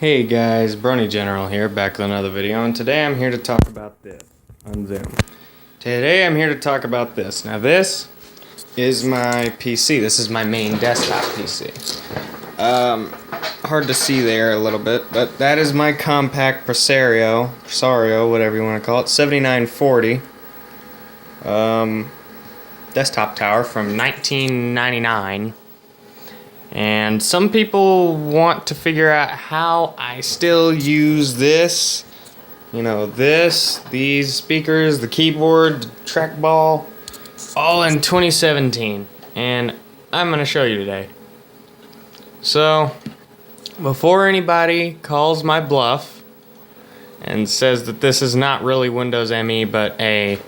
Hey guys, Brony General here, back with another video, and today I'm here to talk about this on Zoom. Today I'm here to talk about this. Now this is my PC. This is my main desktop PC. Hard to see there a little bit, but that is my compact Presario, whatever you want to call it, 7940 desktop tower from 1999. And some people want to figure out how I still use this, these speakers, the keyboard, the trackball, all in 2017. And I'm going to show you today. So, before anybody calls my bluff and says that this is not really Windows ME, but a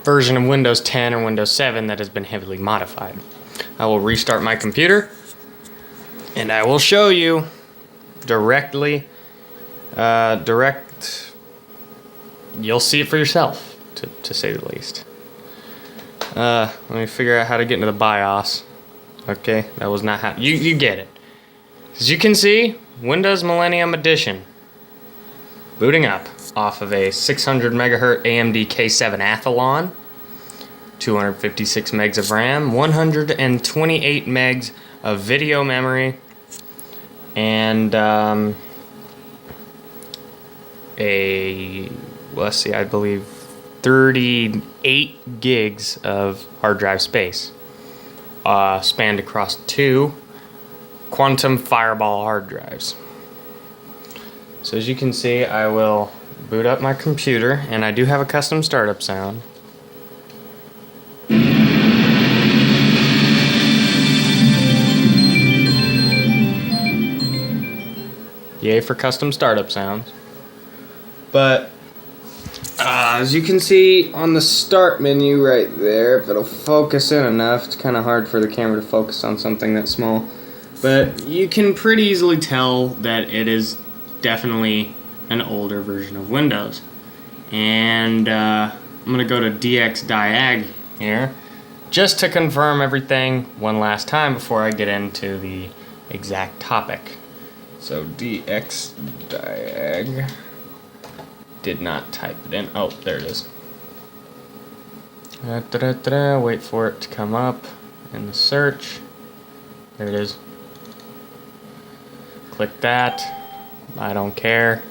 version of Windows 10 or Windows 7 that has been heavily modified, I will restart my computer and I will show you directly, you'll see it for yourself, to say the least. Let me figure out how to get into the BIOS. Okay, that was not how, you get it. As you can see, Windows Millennium Edition, booting up off of a 600 megahertz AMD K7 Athlon, 256 megs of RAM, 128 megs of video memory, and I believe 38 gigs of hard drive space, spanned across 2 Quantum Fireball hard drives. So as you can see, I will boot up my computer, and I do have a custom startup sound. Yay for custom startup sounds. But as you can see on the start menu right there, if it'll focus in enough, it's kind of hard for the camera to focus on something that small, but you can pretty easily tell that it is definitely an older version of Windows. And I'm gonna go to DXDiag here just to confirm everything one last time before I get into the exact topic. So DXDiag, did not type it in. Oh, there it is. Wait for it to come up in the search. There it is. Click that. I don't care.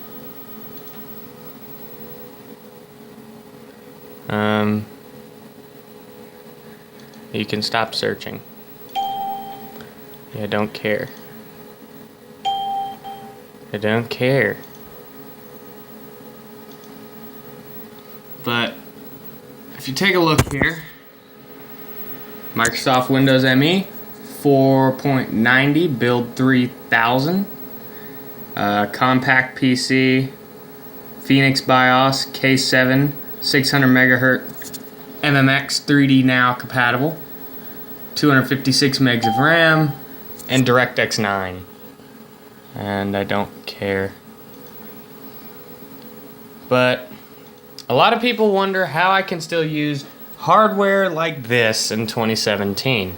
You can stop searching. Yeah, don't care. I don't care. But if you take a look here, Microsoft Windows ME 4.90 build 3000, compact PC, Phoenix BIOS, K7, 600 megahertz MMX 3D Now compatible, 256 megs of RAM, and DirectX 9. And I don't care. But a lot of people wonder how I can still use hardware like this in 2017.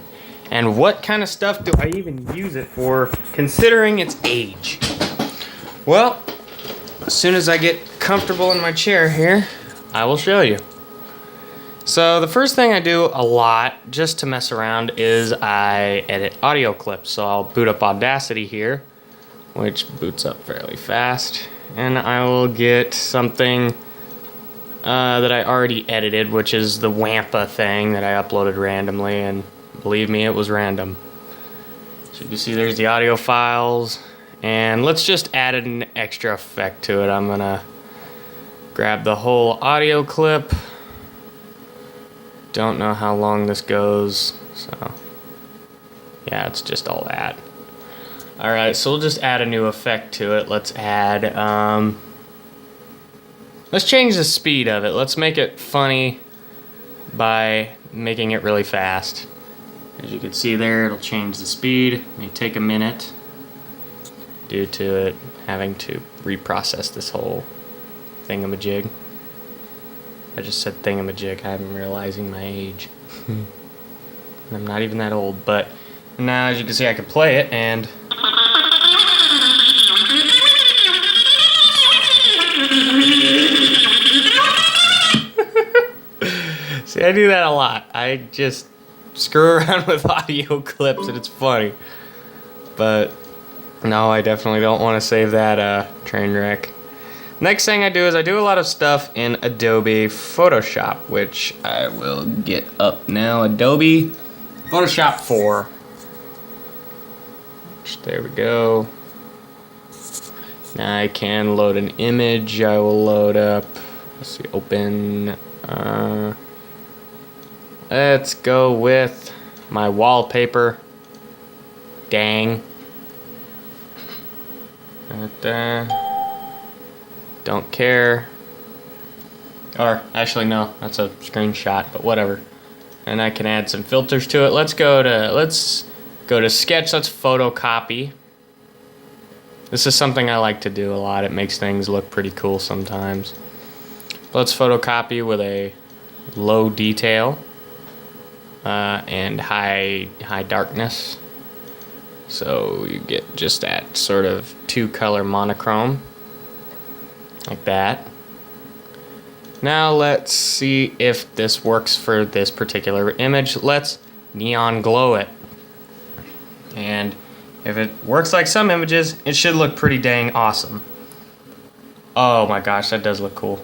And what kind of stuff do I even use it for, considering its age? Well, as soon as I get comfortable in my chair here, I will show you. So the first thing I do a lot, just to mess around, is I edit audio clips. So I'll boot up Audacity here, which boots up fairly fast, and I will get something that I already edited, which is the Wampa thing that I uploaded randomly, and believe me, it was random. So you can see there's the audio files, and let's just add an extra effect to it. I'm gonna grab the whole audio clip. Don't know how long this goes, so yeah, it's just all that. Alright, so we'll just add a new effect to it. Let's add, let's change the speed of it. Let's make it funny by making it really fast. As you can see there, it'll change the speed. It may take a minute due to it having to reprocess this whole thingamajig. I just said thingamajig, I'm realizing my age. I'm not even that old, but now as you can see I can play it and See, I do that a lot. I just screw around with audio clips and it's funny. But no, I definitely don't want to save that train wreck. Next thing I do is I do a lot of stuff in Adobe Photoshop, which I will get up now. Adobe Photoshop 4. There we go. Now I can load an image. I will load up. Let's see, open. Let's go with my wallpaper. Dang. Right there. Don't care. Or actually no, that's a screenshot, but whatever. And I can add some filters to it. Let's go to Sketch. Let's photocopy. This is something I like to do a lot. It makes things look pretty cool sometimes. Let's photocopy with a low detail and high darkness. So you get just that sort of 2-color monochrome. Like that. Now let's see if this works for this particular image. Let's neon glow it. And if it works like some images, it should look pretty dang awesome. Oh my gosh, that does look cool.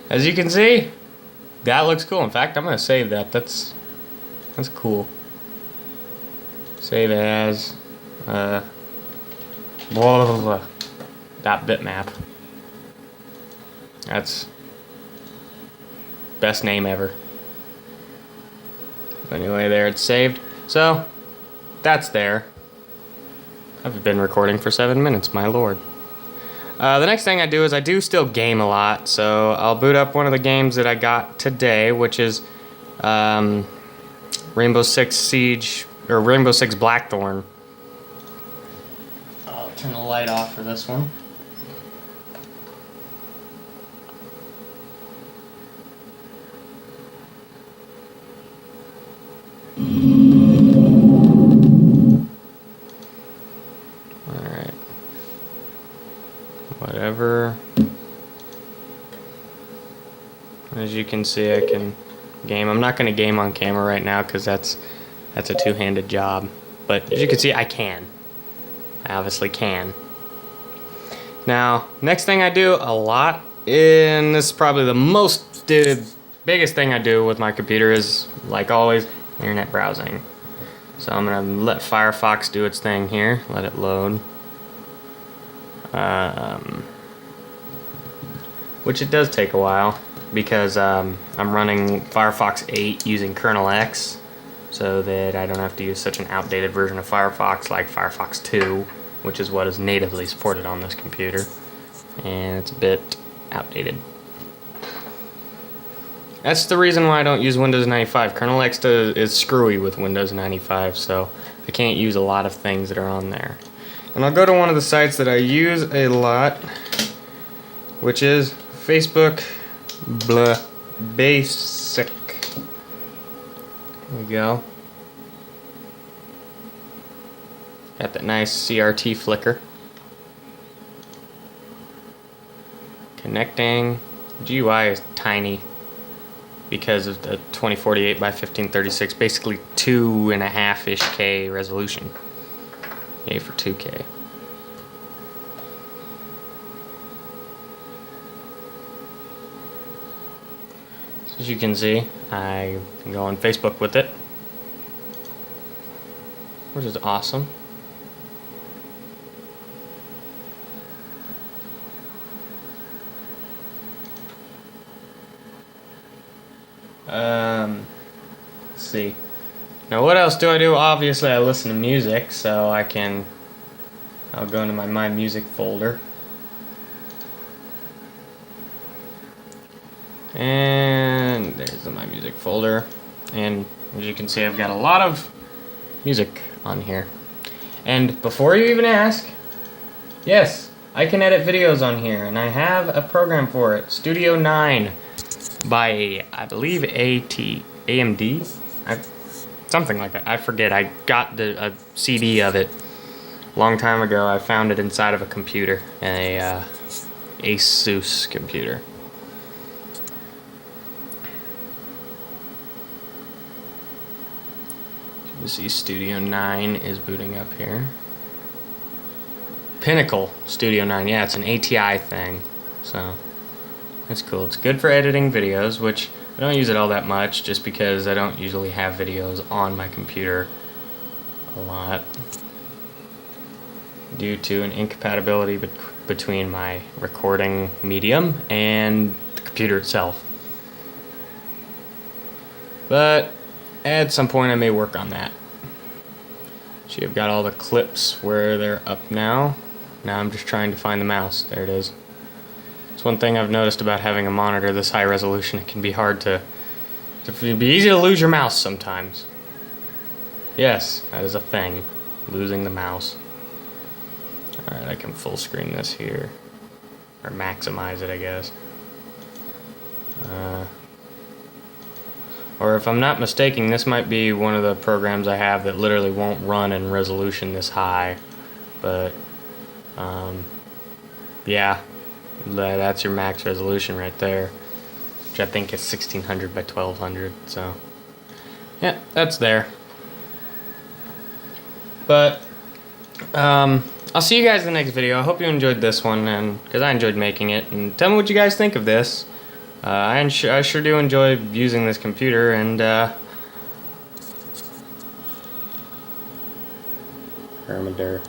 As you can see, that looks cool. In fact, I'm gonna save that. That's cool. Save as blah, blah, blah. .bitmap. That's best name ever. Anyway, there it's saved. So that's there. I've been recording for 7 minutes, my lord. The next thing I do is I do still game a lot, so I'll boot up one of the games that I got today, which is Rainbow Six Siege or Rainbow Six Blackthorn. I'll turn the light off for this one. Alright. Whatever. As you can see, I can game. I'm not going to game on camera right now because that's a two-handed job. But as you can see, I can. I obviously can. Now, next thing I do a lot, and this is probably the biggest thing I do with my computer is, like always, internet browsing. So I'm going to let Firefox do its thing here. Let it load. Which it does take a while because I'm running Firefox 8 using kernel X so that I don't have to use such an outdated version of Firefox like Firefox 2, which is what is natively supported on this computer. And it's a bit outdated. That's the reason why I don't use Windows 95. Kernel X is screwy with Windows 95, so I can't use a lot of things that are on there. And I'll go to one of the sites that I use a lot, which is Facebook Basic. There we go. Got that nice CRT flicker. Connecting. GUI is tiny because of the 2048 by 1536, basically 2.5-ish K resolution. Yay for 2K. So as you can see, I can go on Facebook with it, which is awesome. Let's see. Now what else do I do? Obviously I listen to music, so I'll go into my Music folder. And there's the My Music folder. And as you can see, I've got a lot of music on here. And before you even ask, yes, I can edit videos on here, and I have a program for it, Studio 9 by, I believe, AMD? Something like that. I forget. I got a CD of it a long time ago. I found it inside of a computer, Asus computer. You see Studio 9 is booting up here. Pinnacle Studio 9, yeah, it's an ATI thing, so that's cool. It's good for editing videos, which I don't use it all that much just because I don't usually have videos on my computer a lot due to an incompatibility between my recording medium and the computer itself. But at some point I may work on that. So you've got all the clips where they're up now. Now I'm just trying to find the mouse. There it is. It's one thing I've noticed about having a monitor this high resolution. It can be hard to it'd be easy to lose your mouse sometimes. Yes, that is a thing. Losing the mouse. Alright, I can full screen this here. Or maximize it, I guess. Or if I'm not mistaken, this might be one of the programs I have that literally won't run in resolution this high. But, yeah, that's your max resolution right there. Which I think is 1600 by 1200, so, yeah, that's there. But, I'll see you guys in the next video. I hope you enjoyed this one, and because I enjoyed making it. And tell me what you guys think of this. I sure do enjoy using this computer, and Hermider.